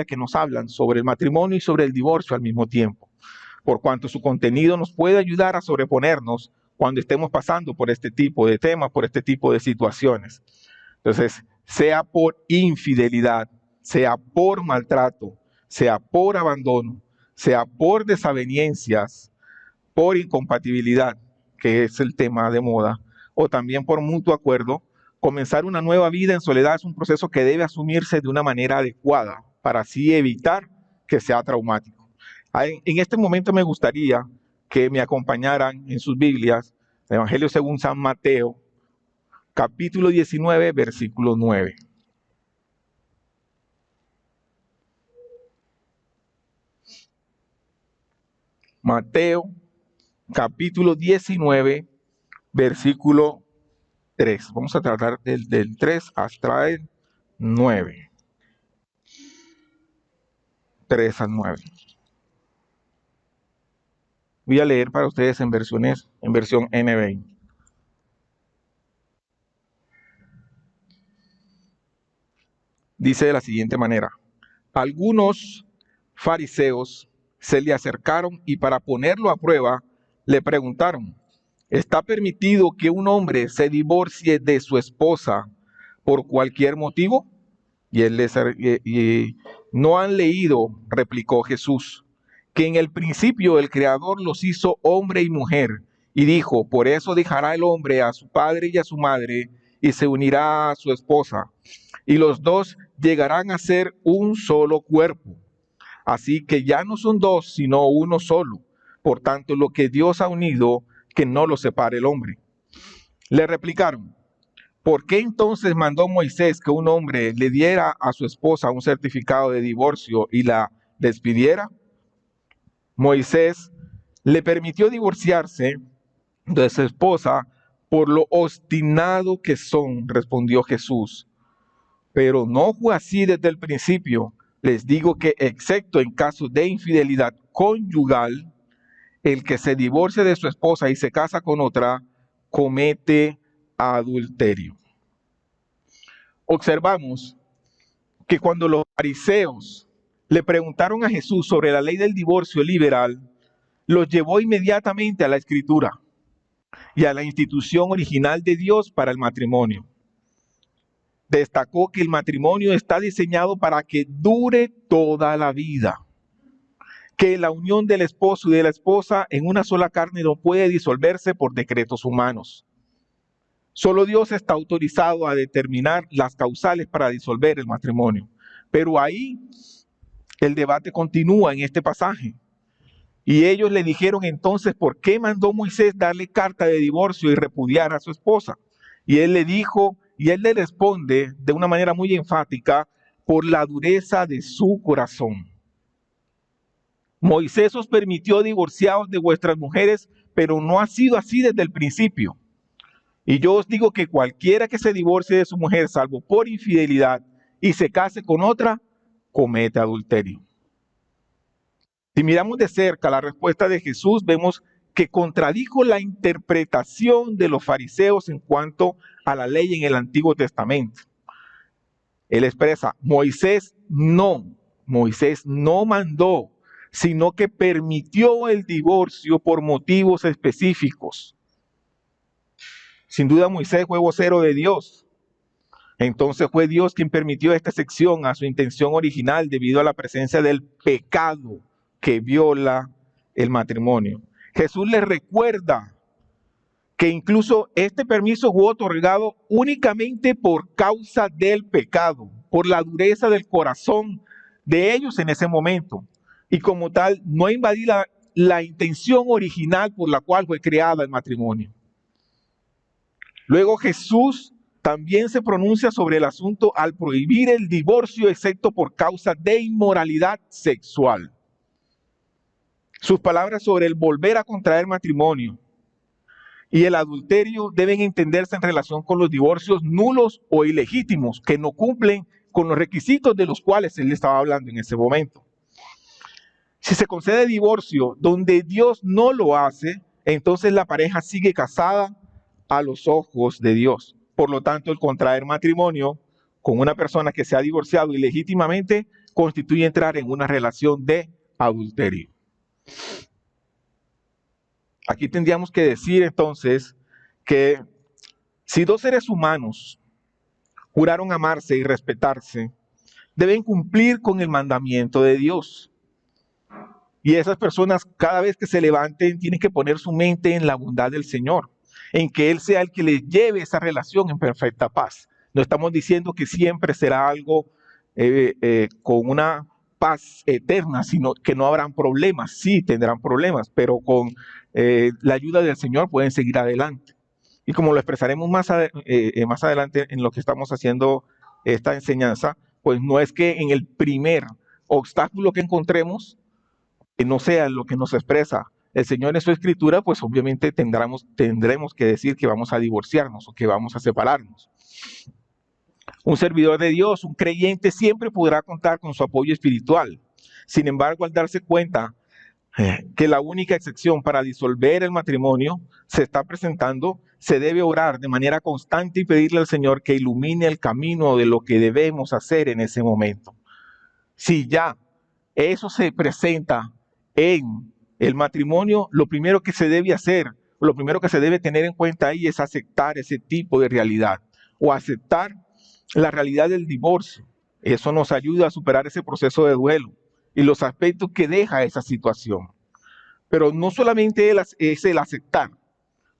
que nos hablan sobre el matrimonio y sobre el divorcio al mismo tiempo, por cuanto su contenido nos puede ayudar a sobreponernos cuando estemos pasando por este tipo de temas, por este tipo de situaciones. Entonces, sea por infidelidad, sea por maltrato, sea por abandono, sea por desavenencias, por incompatibilidad, que es el tema de moda, o también por mutuo acuerdo, comenzar una nueva vida en soledad es un proceso que debe asumirse de una manera adecuada para así evitar que sea traumático. En este momento me gustaría que me acompañaran en sus Biblias el Evangelio según San Mateo, capítulo 19, versículo 9. Mateo, capítulo 19, versículo 3. Vamos a tratar del 3 hasta el 9. 3 al 9. Voy a leer para ustedes en versión NBI. Dice de la siguiente manera: algunos fariseos se le acercaron y para ponerlo a prueba le preguntaron: ¿está permitido que un hombre se divorcie de su esposa por cualquier motivo? Y no han leído, replicó Jesús, que en el principio el Creador los hizo hombre y mujer, y dijo: por eso dejará el hombre a su padre y a su madre, y se unirá a su esposa, y los dos llegarán a ser un solo cuerpo. Así que ya no son dos, sino uno solo. Por tanto, lo que Dios ha unido, que no lo separe el hombre. Le replicaron: ¿por qué entonces mandó Moisés que un hombre le diera a su esposa un certificado de divorcio y la despidiera? Moisés le permitió divorciarse de su esposa por lo obstinado que son, respondió Jesús. Pero no fue así desde el principio. Les digo que, excepto en caso de infidelidad conyugal, el que se divorcia de su esposa y se casa con otra, comete adulterio. Observamos que cuando los fariseos le preguntaron a Jesús sobre la ley del divorcio liberal, los llevó inmediatamente a la Escritura y a la institución original de Dios para el matrimonio. Destacó que el matrimonio está diseñado para que dure toda la vida, que la unión del esposo y de la esposa en una sola carne no puede disolverse por decretos humanos. Solo Dios está autorizado a determinar las causales para disolver el matrimonio. Pero ahí el debate continúa en este pasaje. Y ellos le dijeron entonces: ¿por qué mandó Moisés darle carta de divorcio y repudiar a su esposa? Y él le responde de una manera muy enfática: por la dureza de su corazón. Moisés os permitió divorciaros de vuestras mujeres, pero no ha sido así desde el principio. Y yo os digo que cualquiera que se divorcie de su mujer, salvo por infidelidad, y se case con otra, comete adulterio. Si miramos de cerca la respuesta de Jesús, vemos que contradijo la interpretación de los fariseos en cuanto a la ley en el Antiguo Testamento. Él expresa: Moisés no mandó, sino que permitió el divorcio por motivos específicos. Sin duda Moisés fue vocero de Dios. Entonces fue Dios quien permitió esta excepción a su intención original debido a la presencia del pecado que viola el matrimonio. Jesús les recuerda que incluso este permiso fue otorgado únicamente por causa del pecado, por la dureza del corazón de ellos en ese momento. Y como tal, no invadí la intención original por la cual fue creada el matrimonio. Luego Jesús también se pronuncia sobre el asunto al prohibir el divorcio excepto por causa de inmoralidad sexual. Sus palabras sobre el volver a contraer matrimonio y el adulterio deben entenderse en relación con los divorcios nulos o ilegítimos que no cumplen con los requisitos de los cuales él estaba hablando en ese momento. Si se concede divorcio donde Dios no lo hace, entonces la pareja sigue casada a los ojos de Dios. Por lo tanto, el contraer matrimonio con una persona que se ha divorciado ilegítimamente constituye entrar en una relación de adulterio. Aquí tendríamos que decir entonces que si dos seres humanos juraron amarse y respetarse, deben cumplir con el mandamiento de Dios. Y esas personas, cada vez que se levanten, tienen que poner su mente en la bondad del Señor, en que Él sea el que les lleve esa relación en perfecta paz. No estamos diciendo que siempre será algo con una paz eterna, sino que no habrán problemas. Sí, tendrán problemas, pero con la ayuda del Señor pueden seguir adelante. Y como lo expresaremos más adelante en lo que estamos haciendo esta enseñanza, pues no es que en el primer obstáculo que encontremos, que no sea lo que nos expresa el Señor en su escritura, pues obviamente tendremos que decir que vamos a divorciarnos o que vamos a separarnos. Un servidor de Dios, un creyente, siempre podrá contar con su apoyo espiritual. Sin embargo, al darse cuenta que la única excepción para disolver el matrimonio se está presentando, se debe orar de manera constante y pedirle al Señor que ilumine el camino de lo que debemos hacer en ese momento. Si ya eso se presenta en el matrimonio, lo primero que se debe hacer, lo primero que se debe tener en cuenta ahí es aceptar ese tipo de realidad o aceptar la realidad del divorcio. Eso nos ayuda a superar ese proceso de duelo y los aspectos que deja esa situación. Pero no solamente es el aceptar,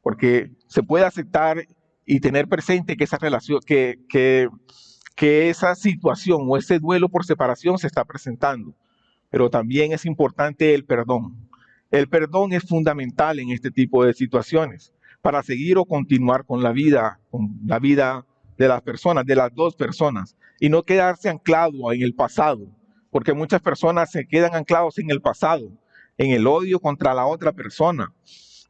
porque se puede aceptar y tener presente que esa relación, que esa situación o ese duelo por separación se está presentando. Pero también es importante el perdón. El perdón es fundamental en este tipo de situaciones para seguir o continuar con la vida de las personas, de las dos personas, y no quedarse anclado en el pasado, porque muchas personas se quedan anclados en el pasado, en el odio contra la otra persona,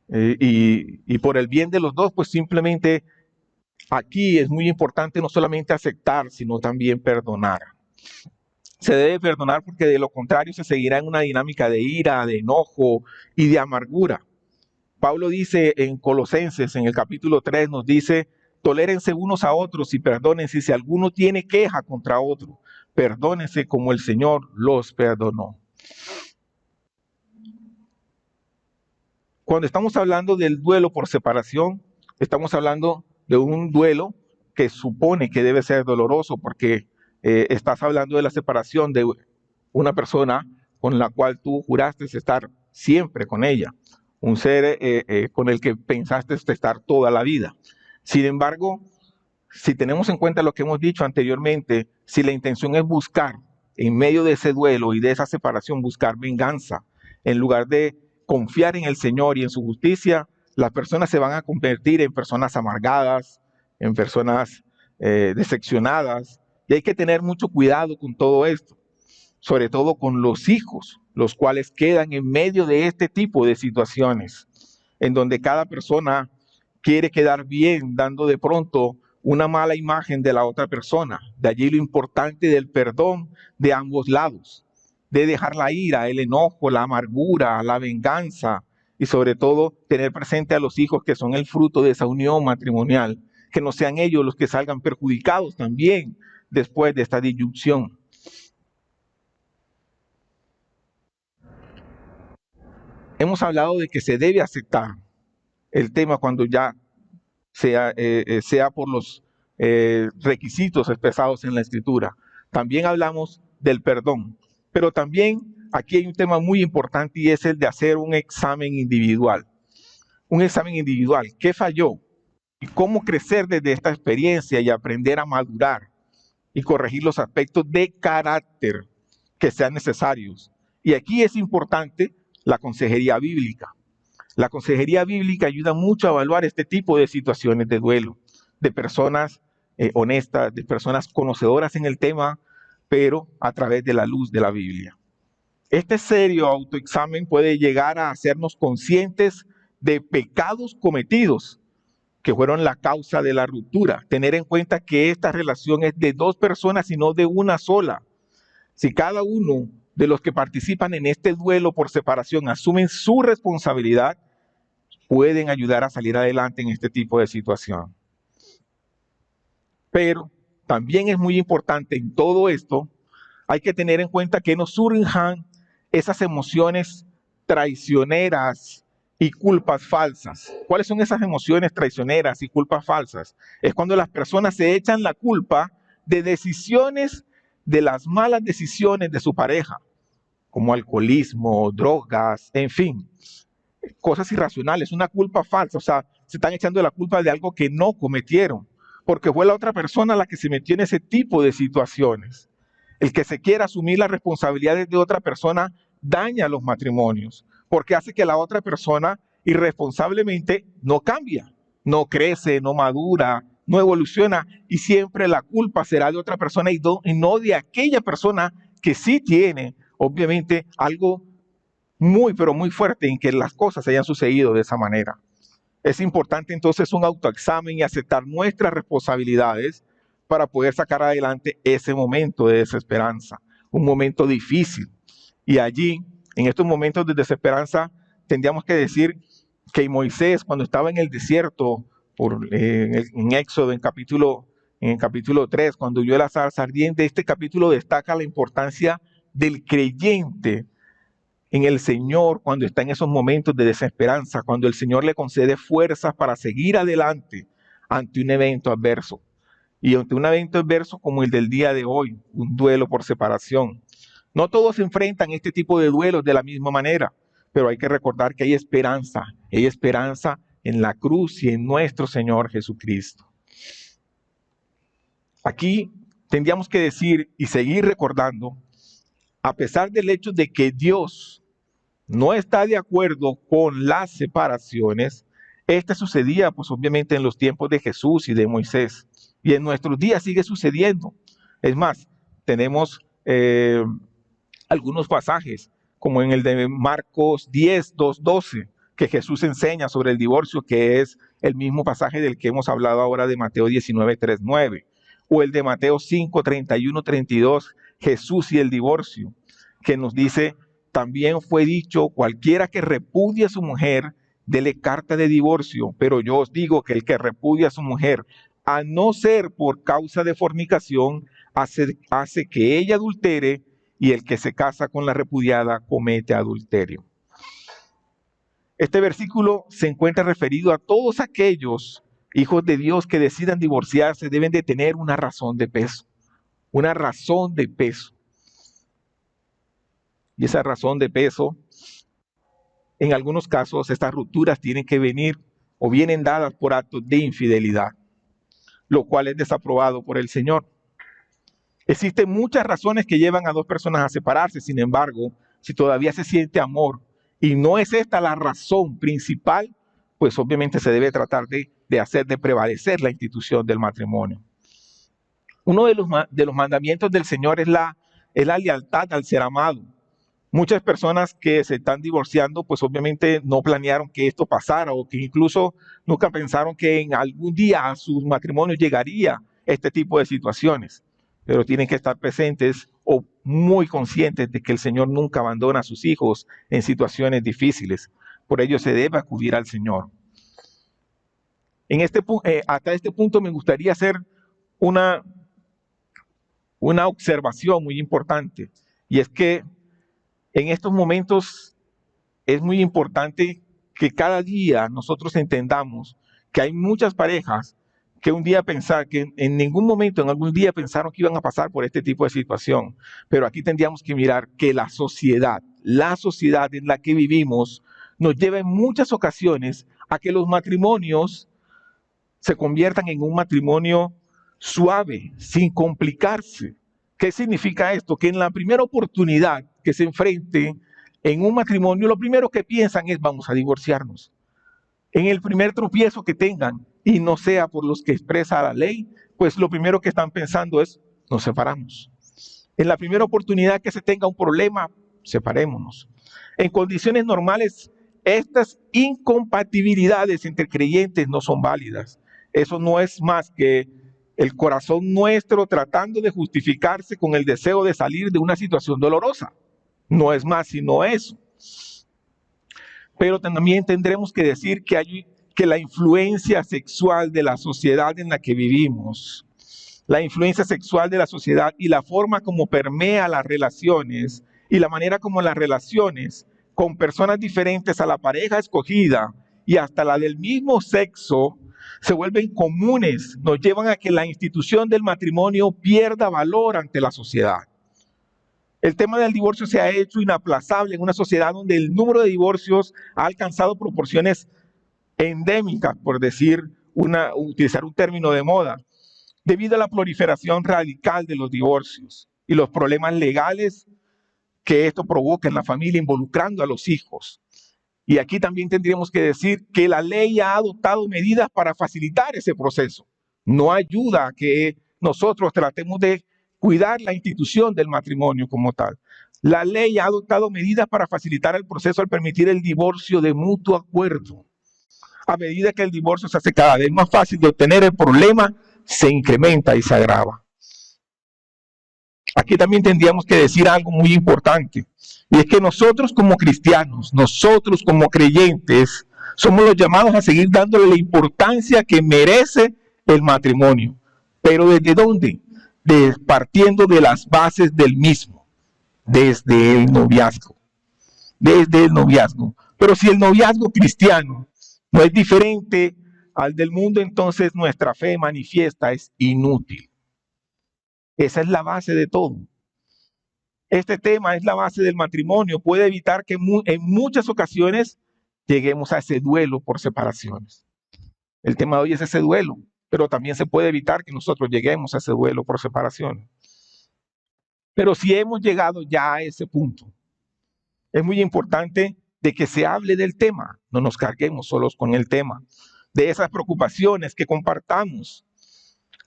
y por el bien de los dos, pues simplemente aquí es muy importante no solamente aceptar, sino también perdonar. Se debe perdonar porque de lo contrario se seguirá en una dinámica de ira, de enojo y de amargura. Pablo dice en Colosenses, en el capítulo 3, nos dice: tolérense unos a otros y perdónense si alguno tiene queja contra otro. Perdónense como el Señor los perdonó. Cuando estamos hablando del duelo por separación, estamos hablando de un duelo que supone que debe ser doloroso porque estás hablando de la separación de una persona con la cual tú juraste estar siempre con ella, un ser con el que pensaste estar toda la vida. Sin embargo, si tenemos en cuenta lo que hemos dicho anteriormente, si la intención es buscar, en medio de ese duelo y de esa separación, buscar venganza, en lugar de confiar en el Señor y en su justicia, las personas se van a convertir en personas amargadas, en personas decepcionadas, y hay que tener mucho cuidado con todo esto, sobre todo con los hijos, los cuales quedan en medio de este tipo de situaciones, en donde cada persona quiere quedar bien, dando de pronto una mala imagen de la otra persona. De allí lo importante del perdón de ambos lados, de dejar la ira, el enojo, la amargura, la venganza y sobre todo tener presente a los hijos que son el fruto de esa unión matrimonial, que no sean ellos los que salgan perjudicados también después de esta disyunción. Hemos hablado de que se debe aceptar el tema cuando ya sea por los requisitos expresados en la Escritura. También hablamos del perdón, pero también aquí hay un tema muy importante y es el de hacer un examen individual. Un examen individual. ¿Qué falló? Y cómo crecer desde esta experiencia y aprender a madurar y corregir los aspectos de carácter que sean necesarios. Y aquí es importante la consejería bíblica. La consejería bíblica ayuda mucho a evaluar este tipo de situaciones de duelo, de personas honestas, de personas conocedoras en el tema, pero a través de la luz de la Biblia. Este serio autoexamen puede llegar a hacernos conscientes de pecados cometidos que fueron la causa de la ruptura. Tener en cuenta que esta relación es de dos personas y no de una sola. Si cada uno de los que participan en este duelo por separación asumen su responsabilidad, pueden ayudar a salir adelante en este tipo de situación. Pero también es muy importante en todo esto hay que tener en cuenta que nos surjan esas emociones traicioneras y culpas falsas. ¿Cuáles son esas emociones traicioneras y culpas falsas? Es cuando las personas se echan la culpa de decisiones, de las malas decisiones de su pareja, como alcoholismo, drogas, en fin, cosas irracionales, una culpa falsa. O sea, se están echando la culpa de algo que no cometieron, porque fue la otra persona la que se metió en ese tipo de situaciones. El que se quiera asumir las responsabilidades de otra persona daña los matrimonios, porque hace que la otra persona irresponsablemente no cambia, no crece, no madura, no evoluciona, y siempre la culpa será de otra persona y no de aquella persona que sí tiene, obviamente, algo muy, pero muy fuerte en que las cosas hayan sucedido de esa manera. Es importante entonces un autoexamen y aceptar nuestras responsabilidades para poder sacar adelante ese momento de desesperanza, un momento difícil. Y allí, en estos momentos de desesperanza, tendríamos que decir que Moisés, cuando estaba en el desierto, en Éxodo, en el capítulo 3, cuando vio la zarza ardiente, este capítulo destaca la importancia del creyente en el Señor cuando está en esos momentos de desesperanza, cuando el Señor le concede fuerzas para seguir adelante ante un evento adverso. Y ante un evento adverso como el del día de hoy, un duelo por separación. No todos enfrentan este tipo de duelos de la misma manera, pero hay que recordar que hay esperanza en la cruz y en nuestro Señor Jesucristo. Aquí tendríamos que decir y seguir recordando, a pesar del hecho de que Dios no está de acuerdo con las separaciones, este sucedía pues obviamente en los tiempos de Jesús y de Moisés, y en nuestros días sigue sucediendo. Es más, tenemos algunos pasajes, como en el de Marcos 10, 2, 12, que Jesús enseña sobre el divorcio, que es el mismo pasaje del que hemos hablado ahora de Mateo 19, 3, 9, o el de Mateo 5, 31, 32, Jesús y el divorcio, que nos dice: también fue dicho, cualquiera que repudie a su mujer, dele carta de divorcio, pero yo os digo que el que repudia a su mujer, a no ser por causa de fornicación, hace que ella adultere, y el que se casa con la repudiada comete adulterio. Este versículo se encuentra referido a todos aquellos hijos de Dios que decidan divorciarse. Deben de tener una razón de peso, una razón de peso. Y esa razón de peso, en algunos casos, estas rupturas tienen que venir o vienen dadas por actos de infidelidad, lo cual es desaprobado por el Señor. Existen muchas razones que llevan a dos personas a separarse. Sin embargo, si todavía se siente amor y no es esta la razón principal, pues obviamente se debe tratar de hacer de prevalecer la institución del matrimonio. Uno de los mandamientos del Señor es la lealtad al ser amado. Muchas personas que se están divorciando, pues obviamente no planearon que esto pasara, o que incluso nunca pensaron que en algún día a sus matrimonios llegaría este tipo de situaciones. Pero tienen que estar presentes o muy conscientes de que el Señor nunca abandona a sus hijos en situaciones difíciles. Por ello se debe acudir al Señor. Hasta este punto me gustaría hacer una observación muy importante, y es que en estos momentos es muy importante que cada día nosotros entendamos que hay muchas parejas que en ningún momento, en algún día pensaron que iban a pasar por este tipo de situación. Pero aquí tendríamos que mirar que la sociedad en la que vivimos nos lleva en muchas ocasiones a que los matrimonios se conviertan en un matrimonio suave, sin complicarse. ¿Qué significa esto? Que en la primera oportunidad que se enfrente en un matrimonio, lo primero que piensan es: vamos a divorciarnos. En el primer tropiezo que tengan, y no sea por los que expresa la ley, pues lo primero que están pensando es: nos separamos. En la primera oportunidad que se tenga un problema, separémonos. En condiciones normales, estas incompatibilidades entre creyentes no son válidas. Eso no es más que el corazón nuestro tratando de justificarse con el deseo de salir de una situación dolorosa. No es más sino eso. Pero también tendremos que decir que la influencia sexual de la sociedad en la que vivimos la influencia sexual de la sociedad y la forma como permea las relaciones y la manera como las relaciones con personas diferentes a la pareja escogida y hasta la del mismo sexo se vuelven comunes, nos llevan a que la institución del matrimonio pierda valor ante la sociedad. El tema del divorcio se ha hecho inaplazable en una sociedad donde el número de divorcios ha alcanzado proporciones endémicas, por utilizar un término de moda, debido a la proliferación radical de los divorcios y los problemas legales que esto provoca en la familia involucrando a los hijos. Y aquí también tendríamos que decir que la ley ha adoptado medidas para facilitar ese proceso. No ayuda a que nosotros tratemos de cuidar la institución del matrimonio como tal. La ley ha adoptado medidas para facilitar el proceso al permitir el divorcio de mutuo acuerdo. A medida que el divorcio se hace cada vez más fácil de obtener, el problema se incrementa y se agrava. Aquí también tendríamos que decir algo muy importante, y es que nosotros como cristianos, nosotros como creyentes, somos los llamados a seguir dándole la importancia que merece el matrimonio. ¿Pero desde dónde? Partiendo de las bases del mismo, desde el noviazgo. Desde el noviazgo. Pero si el noviazgo cristiano no es diferente al del mundo, entonces nuestra fe manifiesta es inútil. Esa es la base de todo. Este tema es la base del matrimonio. Puede evitar que en muchas ocasiones lleguemos a ese duelo por separaciones. El tema de hoy es ese duelo, pero también se puede evitar que nosotros lleguemos a ese duelo por separaciones. Pero si hemos llegado ya a ese punto, es muy importante de que se hable del tema, no nos carguemos solos con el tema, de esas preocupaciones que compartamos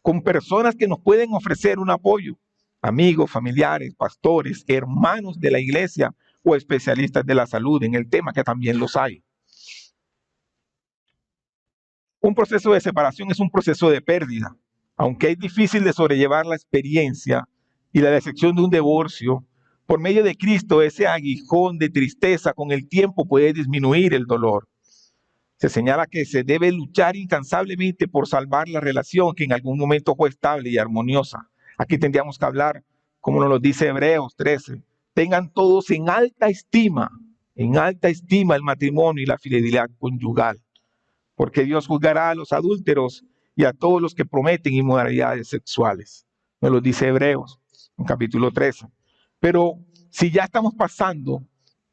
con personas que nos pueden ofrecer un apoyo, amigos, familiares, pastores, hermanos de la iglesia o especialistas de la salud en el tema, que también los hay. Un proceso de separación es un proceso de pérdida, aunque es difícil de sobrellevar la experiencia y la decepción de un divorcio. Por medio de Cristo, ese aguijón de tristeza con el tiempo puede disminuir el dolor. Se señala que se debe luchar incansablemente por salvar la relación que en algún momento fue estable y armoniosa. Aquí tendríamos que hablar, como nos lo dice Hebreos 13, tengan todos en alta estima el matrimonio y la fidelidad conyugal, porque Dios juzgará a los adúlteros y a todos los que prometen inmoralidades sexuales. Nos lo dice Hebreos en capítulo 13. Pero si ya estamos pasando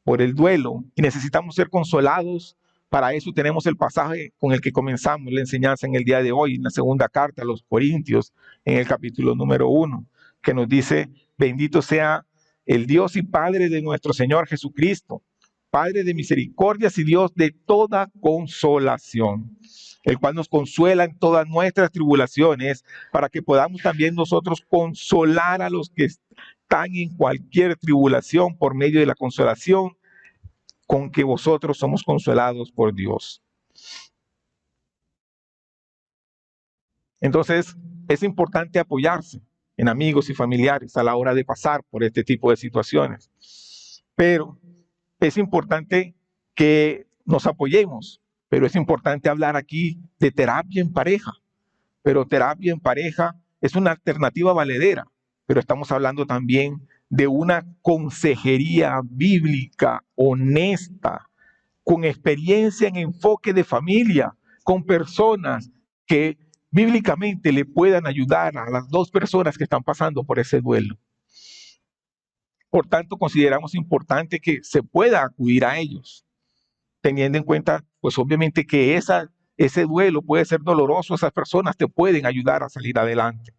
por el duelo y necesitamos ser consolados, para eso tenemos el pasaje con el que comenzamos la enseñanza en el día de hoy, en la segunda carta a los Corintios, en el capítulo número 1, que nos dice, bendito sea el Dios y Padre de nuestro Señor Jesucristo, Padre de misericordias y Dios de toda consolación, el cual nos consuela en todas nuestras tribulaciones, para que podamos también nosotros consolar a los que están en cualquier tribulación por medio de la consolación con que vosotros somos consolados por Dios. Entonces, es importante apoyarse en amigos y familiares a la hora de pasar por este tipo de situaciones. Pero es importante que nos apoyemos, pero es importante hablar aquí de terapia en pareja. Pero terapia en pareja es una alternativa valedera, pero estamos hablando también de una consejería bíblica honesta, con experiencia en enfoque de familia, con personas que bíblicamente le puedan ayudar a las dos personas que están pasando por ese duelo. Por tanto, consideramos importante que se pueda acudir a ellos, teniendo en cuenta, pues obviamente que ese duelo puede ser doloroso, esas personas te pueden ayudar a salir adelante.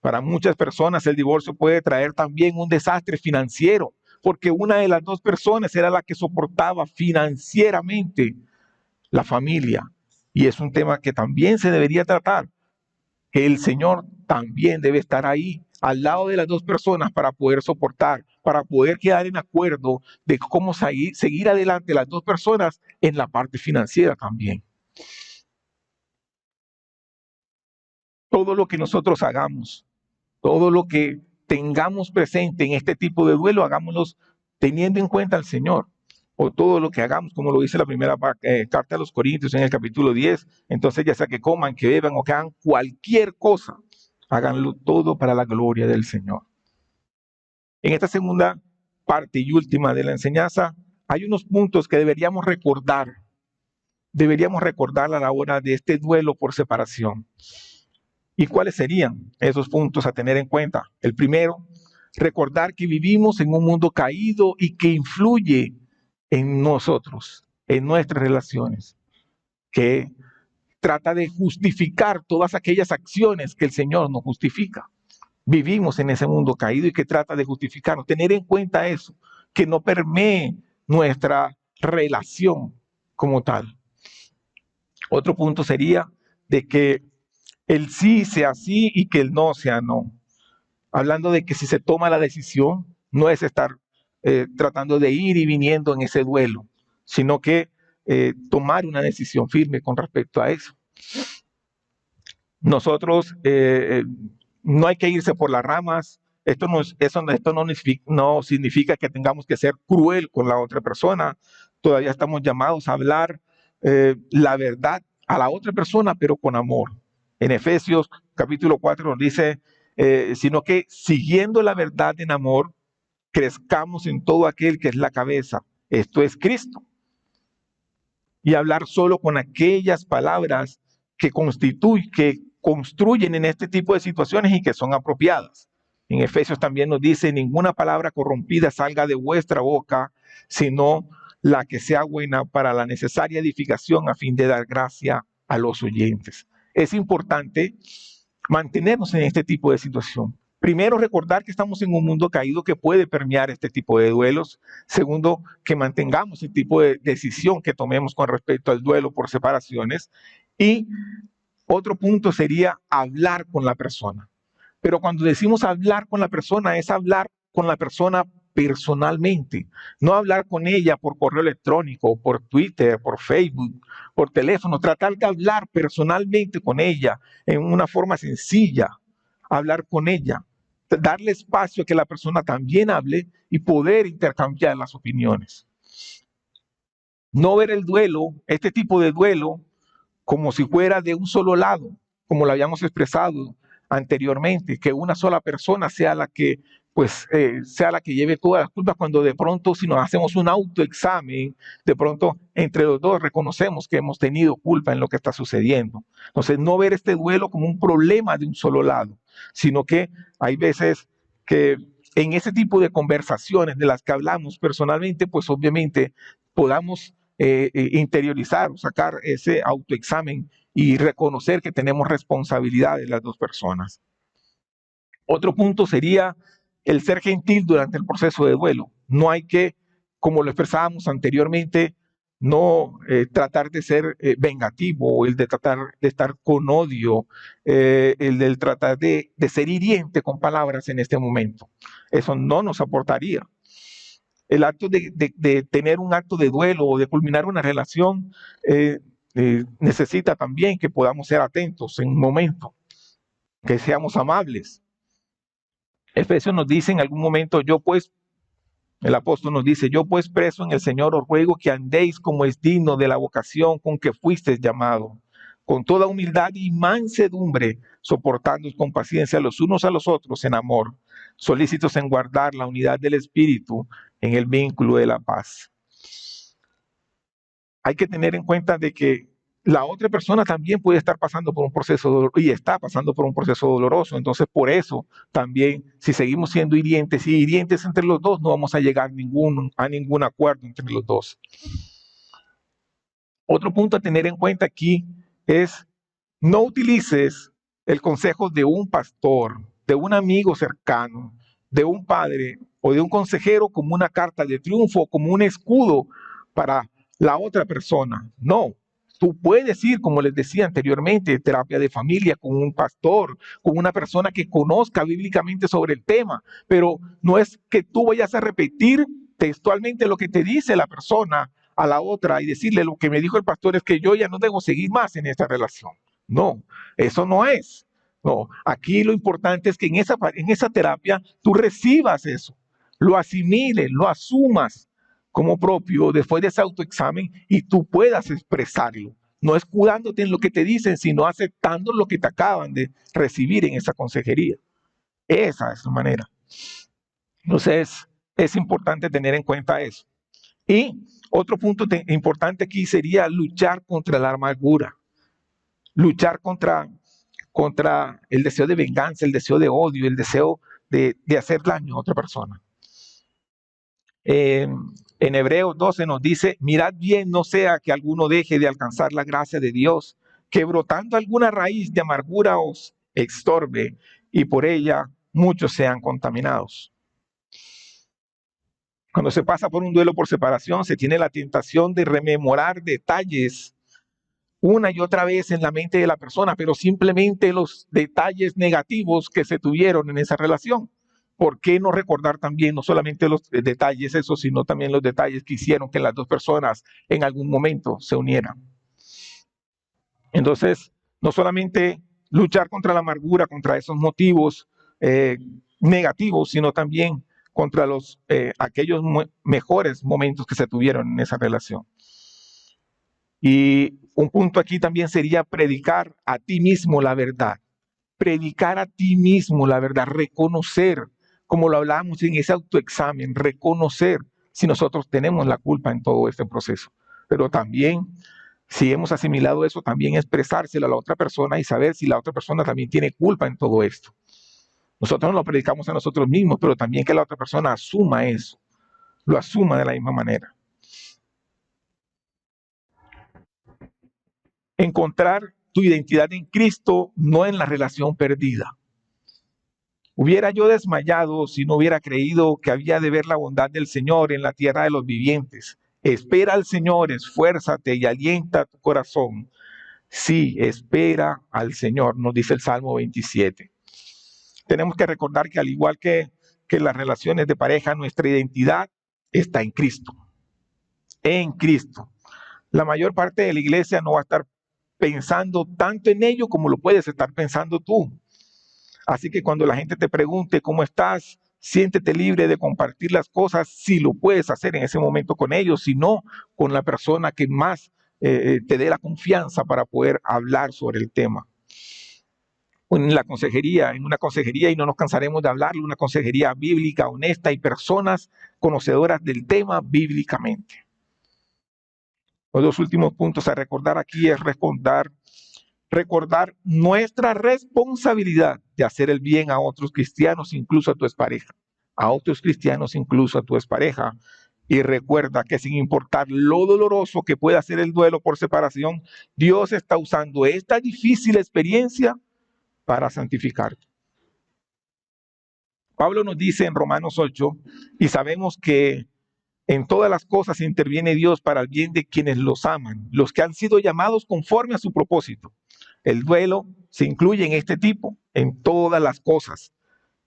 Para muchas personas el divorcio puede traer también un desastre financiero, porque una de las dos personas era la que soportaba financieramente la familia. Y es un tema que también se debería tratar, que el Señor también debe estar ahí, al lado de las dos personas para poder soportar, para poder quedar en acuerdo de cómo seguir adelante las dos personas en la parte financiera también. Todo lo que nosotros hagamos, todo lo que tengamos presente en este tipo de duelo, hagámoslo teniendo en cuenta al Señor. O todo lo que hagamos, como lo dice la primera carta a los Corintios en el capítulo 10, entonces ya sea que coman, que beban o que hagan cualquier cosa, Háganlo todo para la gloria del Señor. En esta segunda parte y última de la enseñanza, hay unos puntos que deberíamos recordar a la hora de este duelo por separación. ¿Y cuáles serían esos puntos a tener en cuenta? El primero, recordar que vivimos en un mundo caído y que influye en nosotros, en nuestras relaciones, que trata de justificar todas aquellas acciones que el Señor no justifica. Vivimos en ese mundo caído y que trata de justificarnos. Tener en cuenta eso, que no permee nuestra relación como tal. Otro punto sería de que el sí sea sí y que el no sea no. Hablando de que si se toma la decisión, no es estar tratando de ir y viniendo en ese duelo, sino que tomar una decisión firme con respecto a eso. Nosotros no hay que irse por las ramas. Esto no significa que tengamos que ser cruel con la otra persona. Todavía estamos llamados a hablar la verdad a la otra persona, pero con amor. En Efesios capítulo 4 nos dice, sino que siguiendo la verdad en amor, crezcamos en todo aquel que es la cabeza. Esto es Cristo. Y hablar solo con aquellas palabras que construyen en este tipo de situaciones y que son apropiadas. En Efesios también nos dice, ninguna palabra corrompida salga de vuestra boca, sino la que sea buena para la necesaria edificación a fin de dar gracia a los oyentes. Es importante mantenernos en este tipo de situación. Primero, recordar que estamos en un mundo caído que puede permear este tipo de duelos. Segundo, que mantengamos el tipo de decisión que tomemos con respecto al duelo por separaciones. Y otro punto sería hablar con la persona. Pero cuando decimos hablar con la persona, es hablar con la persona personalmente, no hablar con ella por correo electrónico, por Twitter, por Facebook, por teléfono, tratar de hablar personalmente con ella en una forma sencilla, hablar con ella, darle espacio a que la persona también hable y poder intercambiar las opiniones. No ver el duelo, este tipo de duelo, como si fuera de un solo lado, como lo habíamos expresado anteriormente, que una sola persona sea la que sea la que lleve todas las culpas, cuando de pronto, si nos hacemos un autoexamen, de pronto entre los dos reconocemos que hemos tenido culpa en lo que está sucediendo. Entonces, no ver este duelo como un problema de un solo lado, sino que hay veces que en ese tipo de conversaciones de las que hablamos personalmente, pues obviamente podamos interiorizar o sacar ese autoexamen y reconocer que tenemos responsabilidades las dos personas. Otro punto sería el ser gentil durante el proceso de duelo. No hay que, como lo expresábamos anteriormente, no tratar de ser vengativo, el de tratar de estar con odio, el de tratar de ser hiriente con palabras en este momento. Eso no nos aportaría. El acto de tener un acto de duelo o de culminar una relación necesita también que podamos ser atentos en un momento, que seamos amables. Efesios nos dice en algún momento, el apóstol nos dice, yo pues preso en el Señor os ruego que andéis como es digno de la vocación con que fuisteis llamado, con toda humildad y mansedumbre, soportándoos con paciencia los unos a los otros en amor, solícitos en guardar la unidad del Espíritu en el vínculo de la paz. Hay que tener en cuenta de que la otra persona también puede estar pasando por un proceso y está pasando por un proceso doloroso. Entonces, por eso también, si seguimos siendo hirientes y hirientes entre los dos, no vamos a llegar a ningún acuerdo entre los dos. Otro punto a tener en cuenta aquí es no utilices el consejo de un pastor, de un amigo cercano, de un padre o de un consejero como una carta de triunfo, como un escudo para la otra persona. No. Tú puedes ir, como les decía anteriormente, terapia de familia con un pastor, con una persona que conozca bíblicamente sobre el tema, pero no es que tú vayas a repetir textualmente lo que te dice la persona a la otra y decirle lo que me dijo el pastor es que yo ya no debo seguir más en esta relación. No, eso no es. No, aquí lo importante es que en esa terapia tú recibas eso, lo asimiles, lo asumas como propio después de ese autoexamen y tú puedas expresarlo no escudándote en lo que te dicen, sino aceptando lo que te acaban de recibir en esa consejería. Esa es la manera. Entonces, es importante tener en cuenta eso. Y otro punto importante aquí sería luchar contra la amargura, luchar contra el deseo de venganza, el deseo de odio, el deseo de hacer daño a otra persona. En Hebreos 12 nos dice, mirad bien, no sea que alguno deje de alcanzar la gracia de Dios, que brotando alguna raíz de amargura os estorbe y por ella muchos sean contaminados. Cuando se pasa por un duelo por separación, se tiene la tentación de rememorar detalles una y otra vez en la mente de la persona, pero simplemente los detalles negativos que se tuvieron en esa relación. ¿Por qué no recordar también no solamente los detalles esos, sino también los detalles que hicieron que las dos personas en algún momento se unieran? Entonces, no solamente luchar contra la amargura, contra esos motivos negativos, sino también contra aquellos mejores momentos que se tuvieron en esa relación. Y un punto aquí también sería predicar a ti mismo la verdad. Predicar a ti mismo la verdad, reconocer, como lo hablábamos en ese autoexamen, reconocer si nosotros tenemos la culpa en todo este proceso. Pero también, si hemos asimilado eso, también expresárselo a la otra persona y saber si la otra persona también tiene culpa en todo esto. Nosotros no lo predicamos a nosotros mismos, pero también que la otra persona asuma eso, lo asuma de la misma manera. Encontrar tu identidad en Cristo, no en la relación perdida. Hubiera yo desmayado si no hubiera creído que había de ver la bondad del Señor en la tierra de los vivientes. Espera al Señor, esfuérzate y alienta tu corazón. Sí, espera al Señor, nos dice el Salmo 27. Tenemos que recordar que al igual que las relaciones de pareja, nuestra identidad está en Cristo. En Cristo. La mayor parte de la iglesia no va a estar pensando tanto en ello como lo puedes estar pensando tú. Así que cuando la gente te pregunte cómo estás, siéntete libre de compartir las cosas si lo puedes hacer en ese momento con ellos, si no con la persona que más te dé la confianza para poder hablar sobre el tema. En una consejería, y no nos cansaremos de hablarlo, una consejería bíblica, honesta y personas conocedoras del tema bíblicamente. Los dos últimos puntos a recordar aquí es recordar nuestra responsabilidad de hacer el bien a otros cristianos, incluso a tu expareja. A otros cristianos, incluso a tu expareja. Y recuerda que sin importar lo doloroso que pueda ser el duelo por separación, Dios está usando esta difícil experiencia para santificarte. Pablo nos dice en Romanos 8, y sabemos que en todas las cosas interviene Dios para el bien de quienes los aman, los que han sido llamados conforme a su propósito. El duelo se incluye en este tipo, en todas las cosas.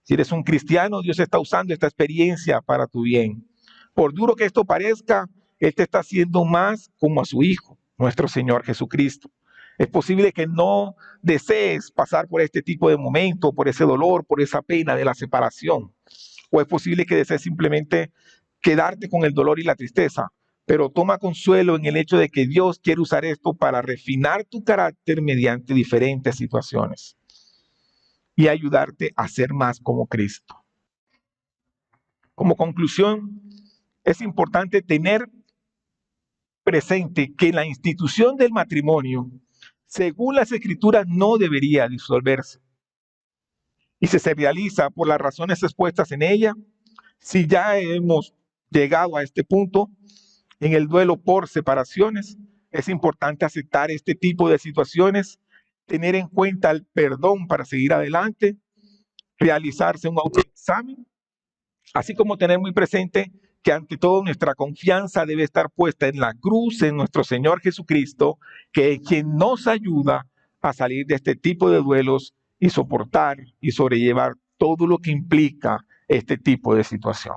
Si eres un cristiano, Dios está usando esta experiencia para tu bien. Por duro que esto parezca, Él te está haciendo más como a su Hijo, nuestro Señor Jesucristo. Es posible que no desees pasar por este tipo de momento, por ese dolor, por esa pena de la separación. O es posible que desees simplemente quedarte con el dolor y la tristeza, pero toma consuelo en el hecho de que Dios quiere usar esto para refinar tu carácter mediante diferentes situaciones y ayudarte a ser más como Cristo. Como conclusión, es importante tener presente que la institución del matrimonio, según las Escrituras, no debería disolverse. Y si se realiza por las razones expuestas en ella, si ya hemos llegado a este punto en el duelo por separaciones, es importante aceptar este tipo de situaciones, tener en cuenta el perdón para seguir adelante, realizarse un autoexamen, así como tener muy presente que ante todo nuestra confianza debe estar puesta en la cruz, en nuestro Señor Jesucristo, que es quien nos ayuda a salir de este tipo de duelos y soportar y sobrellevar todo lo que implica este tipo de situación.